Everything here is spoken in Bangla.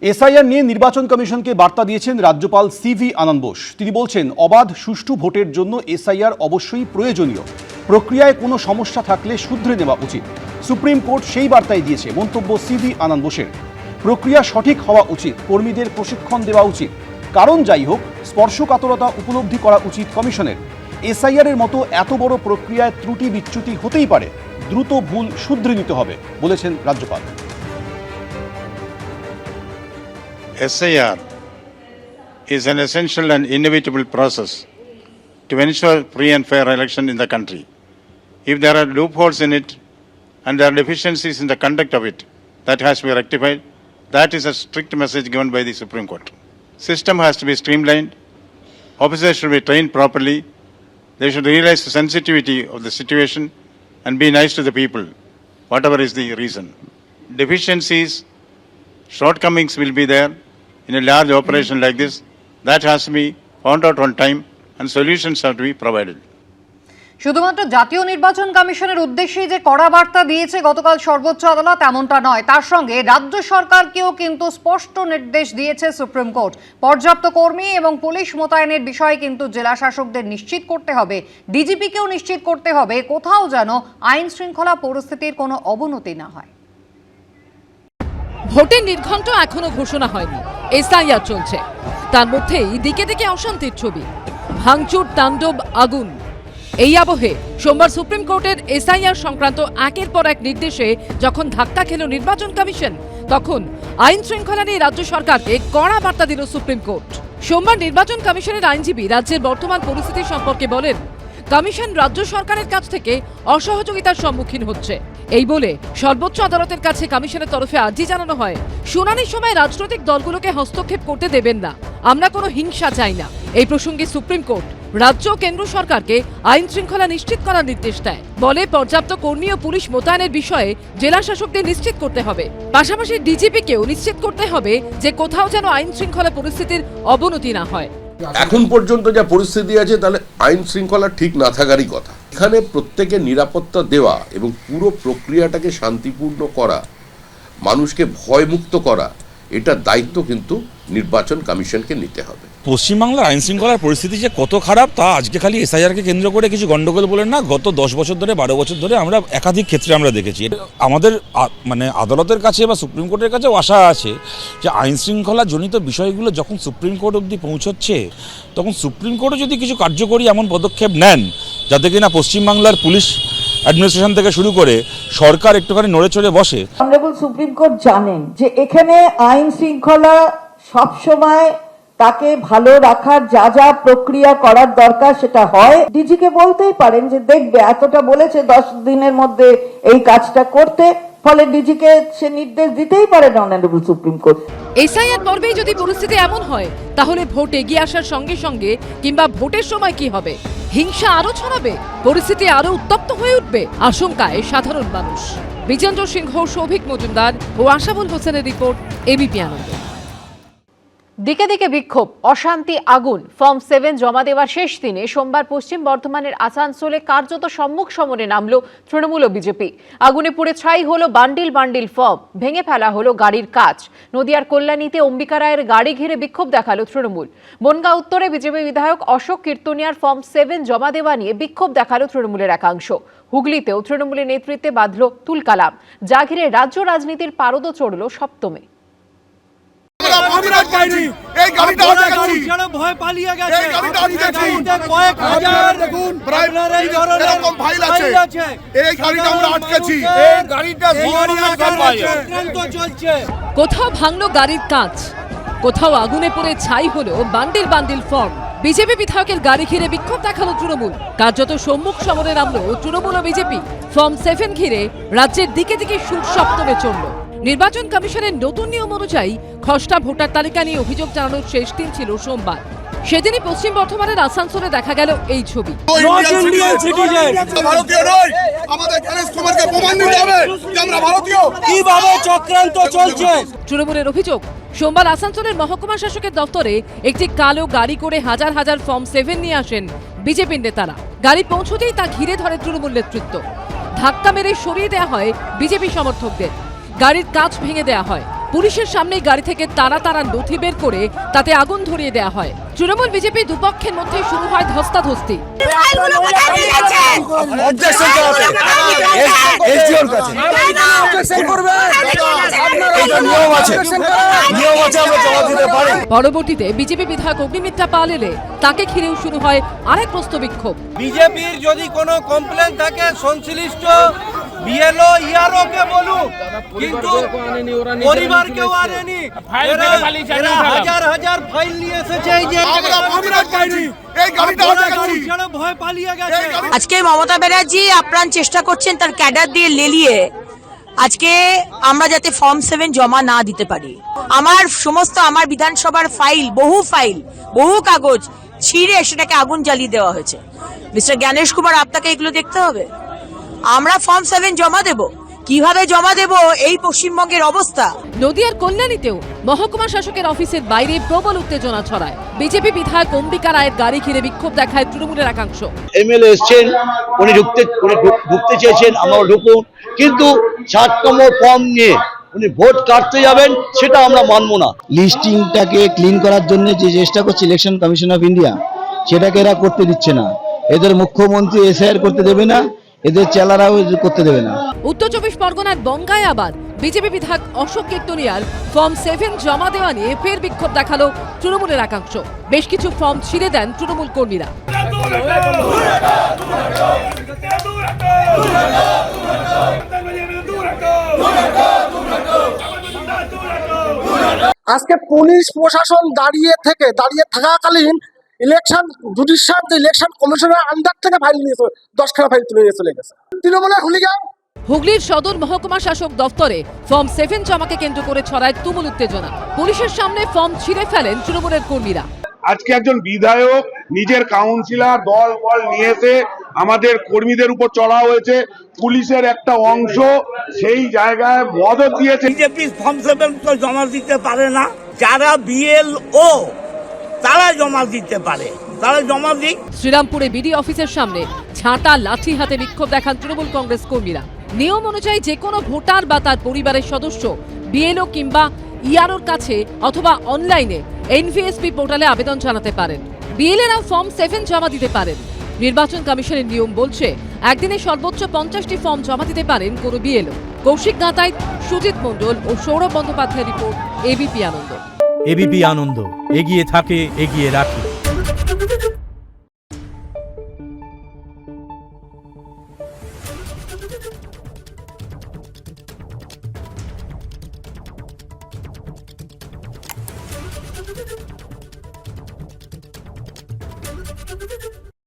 এসআইআর নিয়ে নির্বাচন কমিশনকে বার্তা দিয়েছেন রাজ্যপাল সিভি আনন্দ বোস। তিনি বলছেন, অবাধ সুষ্ঠু ভোটের জন্য এসআইআর অবশ্যই প্রয়োজনীয়। প্রক্রিয়ায় কোনো সমস্যা থাকলে শুধরে নেওয়া উচিত। সুপ্রিম কোর্ট সেই বার্তাই দিয়েছে। মন্তব্য সিভি আনন্দ বোসের। প্রক্রিয়া সঠিক হওয়া উচিত, কর্মীদের প্রশিক্ষণ দেওয়া উচিত। কারণ যাই হোক, স্পর্শকাতরতা উপলব্ধি করা উচিত কমিশনের। এসআইআর এর মতো এত বড় প্রক্রিয়ায় ত্রুটি বিচ্যুতি হতেই পারে, দ্রুত ভুল শুধরে নিতে হবে বলেছেন রাজ্যপাল। SIR is an essential and inevitable process to ensure free and fair election in the country. If there are loopholes in it and there are deficiencies in the conduct of it, that has to be rectified. That is a strict message given by the Supreme Court. System has to be streamlined. Officers should be trained properly. They should realize the sensitivity of the situation and be nice to the people, whatever is the reason. Deficiencies, shortcomings will be there in a large operation like this. That has to be found out on time and solutions have to be provided. শুধুমাত্র জাতীয় নির্বাচন কমিশনের উদ্দেশ্যেই যে কড়া বার্তা দিয়েছে গতকাল সর্বোচ্চ আদালত, এমনটা নয়। তার সঙ্গে রাজ্য সরকারকেও কিন্তু স্পষ্ট নির্দেশ দিয়েছে সুপ্রিম কোর্ট। পর্যাপ্ত কর্মী এবং পুলিশ মোতায়েনের বিষয়ে কিন্তু জেলা শাসকদের নিশ্চিত করতে হবে, ডিজিপিকেও নিশ্চিত করতে হবে কোথাও যেন আইন শৃঙ্খলা পরিস্থিতির কোনো অবনতি না হয়। ভোটের নির্ঘণ্ট এখনো ঘোষণা হয়নি, এসআইআর চলছে। তার মধ্যেই দিকে দিকে অশান্তির ছবি, ভাঙচুর, তাণ্ডব, আগুন। এই আবহে সোমবার সুপ্রিম কোর্টের এসআইআর সংক্রান্ত একের পর এক নির্দেশে যখন ধাক্কা খেল নির্বাচন কমিশন, তখন আইন শৃঙ্খলা নিয়ে রাজ্য সরকারকে কড়া বার্তা দিল সুপ্রিম কোর্ট। সোমবার নির্বাচন কমিশনের আইনজীবী রাজ্যের বর্তমান পরিস্থিতি সম্পর্কে বলেন, কমিশন রাজ্য সরকারের কাছ থেকে অসহযোগিতার সম্মুখীন হচ্ছে। এই বলে সর্বোচ্চ আদালতের কাছে কমিশনের তরফে আর্জি জানানো হয়, শুনানির সময় রাজনৈতিক দলগুলোকে হস্তক্ষেপ করতে দেবেন না, আমরা কোনো হিংসা চাই না। এই প্রসঙ্গে সুপ্রিম কোর্ট রাজ্য ও কেন্দ্র সরকারকে আইন শৃঙ্খলা নিশ্চিত করার নির্দেশ দেয়। বলে পর্যাপ্ত কর্মী ও পুলিশ মোতায়েনের বিষয়ে জেলা শাসকদের নিশ্চিত করতে হবে। পাশাপাশি ডিজিপিকেও নিশ্চিত করতে হবে যে কোথাও যেন আইন শৃঙ্খলা পরিস্থিতির অবনতি না হয়। এখন পর্যন্ত যা পরিস্থিতি আছে, তাহলে আইন শৃঙ্খলা ঠিক না থাকারই কথা। এখানে প্রত্যেকের নিরাপত্তা দেওয়া এবং পুরো প্রক্রিয়াটাকে শান্তিপূর্ণ করা, মানুষকে ভয়মুক্ত করা, এটার দায়িত্ব কিন্তু নির্বাচন কমিশনকে নিতে হবে। পশ্চিমবাংলার আইন শৃঙ্খলার পরিস্থিতি যে কত খারাপ তা আজকে খালি এসআইআরকে কেন্দ্র করে কিছু গন্ডগোল বলেন না, গত 10 বছর ধরে 12 বছর ধরে আমরা একাধিক ক্ষেত্রে আমরা দেখেছি। আমাদের মানে আদালতের কাছে বা সুপ্রিম কোর্টের কাছেও আশা আছে যে আইন শৃঙ্খলা জনিত বিষয়গুলো যখন সুপ্রিম কোর্ট অবধি পৌঁছচ্ছে, তখন সুপ্রিম কোর্টও যদি কিছু কার্যকরী এমন পদক্ষেপ নেন যাতে কিনা পশ্চিমবাংলার পুলিশ অ্যাডমিনিস্ট্রেশন থেকে শুরু করে সরকার একটুখানি নড়ে চড়ে বসে। অনারেবল সুপ্রিম কোর্ট জানেন যে এখানে আইন শৃঙ্খলা সবসময় তাকে ভালো রাখার যা যা প্রক্রিয়া করার দরকার সেটা হয়। ডিজিকে বলতেই পারেন যে দেখবে এতটা বলেছে 10 দিনের মধ্যে এই কাজটা করতে, ফলে ডিজিকে সে নির্দেশ দিতেই পারেন অনারেবল সুপ্রিম কোর্ট। এসআইআর পর্বেই যদি পরিস্থিতি এমন হয়, তাহলে ভোট এগিয়ে আসার সঙ্গে সঙ্গে কিংবা ভোটের সময় কি হবে? হিংসা আরো ছড়াবে, পরিস্থিতি আরো উত্তপ্ত হয়ে উঠবে, আশঙ্কায় সাধারণ মানুষ। বিজেন্দ্র সিংহ, সৌভিক মজুমদার ও আশাবুল হোসেনের রিপোর্ট, এবিপি আনন্দ। দিকে দিকে বিক্ষোভ, অশান্তি, আগুন। ফর্ম 7 জমা দেওয়ার শেষ দিনে সোমবার পশ্চিম বর্ধমানের আসানসোলে কার্যত সম্মুখ সমরে নামল তৃণমূল ও বিজেপি। আগুনে পুড়ে ছাই হলো বান্ডিল বান্ডিল ফর্ম, ভেঙে ফেলা হলো গাড়ির কাঁচ। নদিয়ার কল্যাণীতে অম্বিকা রায়ের গাড়ি ঘিরে বিক্ষোভ দেখালো তৃণমূল। বনগাঁ উত্তরে বিজেপি বিধায়ক অশোক কীর্তনিয়ার ফর্ম 7 জমা দেওয়া নিয়ে বিক্ষোভ দেখালো তৃণমূলের একাংশ। হুগলিতেও তৃণমূলের নেতৃত্বে বাঁধল তুলকালাম, যা ঘিরে রাজ্য রাজনীতির পারদ চড়ল সপ্তমে। কোথাও ভাঙলো গাড়ির কাঁচ, কোথাও আগুনে পড়ে ছাই হলো বান্ডিল বান্ডিল ফর্ম। বিজেপি বিধায়কের গাড়ি ঘিরে বিক্ষোভ দেখালো তৃণমূল। কার্যত সম্মুখ সমরে নামলো তৃণমূল ও বিজেপি। ফর্ম 7 ঘিরে রাজ্যের দিকে দিকে সুর সপ্তমে চলল। নির্বাচন কমিশনের নতুন নিয়ম অনুযায়ী খসড়া ভোটার তালিকা নিয়ে অভিযোগ জানানোর শেষ দিন ছিল সোমবার। সেদিনই পশ্চিম বর্ধমানের আসানসোলে দেখা গেল এই ছবি। তৃণমূলের অভিযোগ, সোমবার আসানসোলের মহকুমা শাসকের দপ্তরে একটি কালো গাড়ি করে হাজার হাজার ফর্ম 7 নিয়ে আসেন বিজেপির নেতারা। গাড়ি পৌঁছতেই তা ঘিরে ধরে তৃণমূল নেতৃত্ব। ধাক্কা মেরে সরিয়ে দেওয়া হয় বিজেপি সমর্থকদের, গাড়ির কাঁচ ভেঙে দেওয়া হয়। পুলিশের সামনেই গাড়ি থেকে তারা তারা নথি বের করে তাতে আগুন ধরিয়ে দেওয়া হয়। তৃণমূল বিজেপি দুপক্ষের মধ্যে শুরু হয় ধস্তাধস্তি। পরবর্তীতে বিজেপি বিধায়ক অগ্নিমিত্রা পাল এলে তাকে ঘিরেও শুরু হয় আরেক প্রস্ত বিক্ষোভ। বিজেপির যদি কোনো কমপ্লেন থাকে সংশ্লিষ্ট বিএলও ইআরও কে বলুক, কিন্তু পরিবার কেউ আনেনি। এরা হাজার হাজার ফাইল নিয়ে এসেছে, এই যে ভয় পালিয়ে গেছে। আজকে মমতা ব্যানার্জি আপ্রাণ চেষ্টা করছেন তার ক্যাডার দিয়ে লেলিয়ে আজকে আমরা যাতে ফর্ম 7 জমা না দিতে পারি। আমার বিধানসভার ফাইল, বহু কাগজ ছিঁড়ে সেটাকে আগুন জ্বালিয়ে দেওয়া হয়েছে। মিস্টার জ্ঞানেশ কুমার, আপনাকে এগুলো দেখতে হবে। আমরা ফর্ম 7 জমা দেব, কিভাবে জমা দেব এই পশ্চিমবঙ্গের অবস্থা। নদিয়ার কল্যাণীতেও মহকুমা শাসকের অফিসের বাইরে প্রবল উত্তেজনা ছড়ায়। বিজেপি বিধায়ক অম্বিকা রায়ের গাড়ি ঘিরে বিক্ষোভ দেখায় তৃণমূলের একাংশ। এমএলএ এসছেন, উনি ঢুকতে চেয়েছেন, আমরা ঢুকুন, কিন্তু 7তম ফর্ম নিয়ে উনি ভোট কাটতে যাবেন, সেটা আমরা মানব না। লিস্টিংটাকে ক্লিন করার জন্য যে চেষ্টা করছে ইলেকশন কমিশন অফ ইন্ডিয়া, সেটাকে এরা করতে দিচ্ছে না। এদের মুখ্যমন্ত্রী এসআইআর করতে দেবে না, এদের চেলারাও করতে দেবে না। উত্তর 24 পরগনার বঙ্গায় আবার বিজেপি বিধায়ক অশোক কীর্তনিয়ার ফর্ম 7 জমা দেওয়া নিয়ে ফের বিক্ষোভ দেখালো তৃণমূলের একাংশ। বেশ কিছু ফর্ম ছিঁড়ে দেন তৃণমূল কর্মীরা। আজকে পুলিশ প্রশাসন দাঁড়িয়ে থাকাকালীন ইলেকশন জুডিশিয়াল ইলেকশন কমিশনের আন্ডার থেকে ফাইল নিয়ে 10খানা ফাইল তুলে নিয়ে চলে গেছে তৃণমূলের হুলিগান। হুগলির সদর মহকুমা শাসক দফতরে ফর্ম 7 জমাকে কেন্দ্র করে ছড়ায় তুমুল উত্তেজনা। পুলিশের সামনে ফর্ম ছিঁড়ে ফেলেন তৃণমূলের কর্মীরা। আজকে একজন বিধায়ক নিজের কাউন্সিলর দল নিয়ে এসে আমাদের কর্মীদের উপর চড়া হয়েছে। পুলিশের একটা অংশ সেই জায়গায় মদত দিয়েছে। বিজেপি ফর্ম 7 তো জমা দিতে পারে না, যারা বিএলও তারা জমা দিতে পারে, তারা জমা দিক। শ্রীরামপুরে বিডি অফিসের সামনে ঝাঁটা লাঠি হাতে বিক্ষোভ দেখান তৃণমূল কংগ্রেস কর্মীরা। নিয়ম অনুযায়ী যে কোনো ভোটার বা তার পরিবারের সদস্য বিএলও কিংবা ইআরওর কাছে অথবা অনলাইনে এনভিএসপি পোর্টালে আবেদন জানাতে পারেন। বিএলএরা ফর্ম 7 জমা দিতে পারেন। নির্বাচন কমিশনের নিয়ম বলছে একদিনে সর্বোচ্চ 50টি ফর্ম জমা দিতে পারেন কোনো বিএলও। কৌশিক গাঁতাইত, সুজিত মণ্ডল ও সৌরভ বন্দ্যোপাধ্যায়ের রিপোর্ট, এবিপি আনন্দ। এবিপি আনন্দ, এগিয়ে থাকে, এগিয়ে রাখে। Thank you.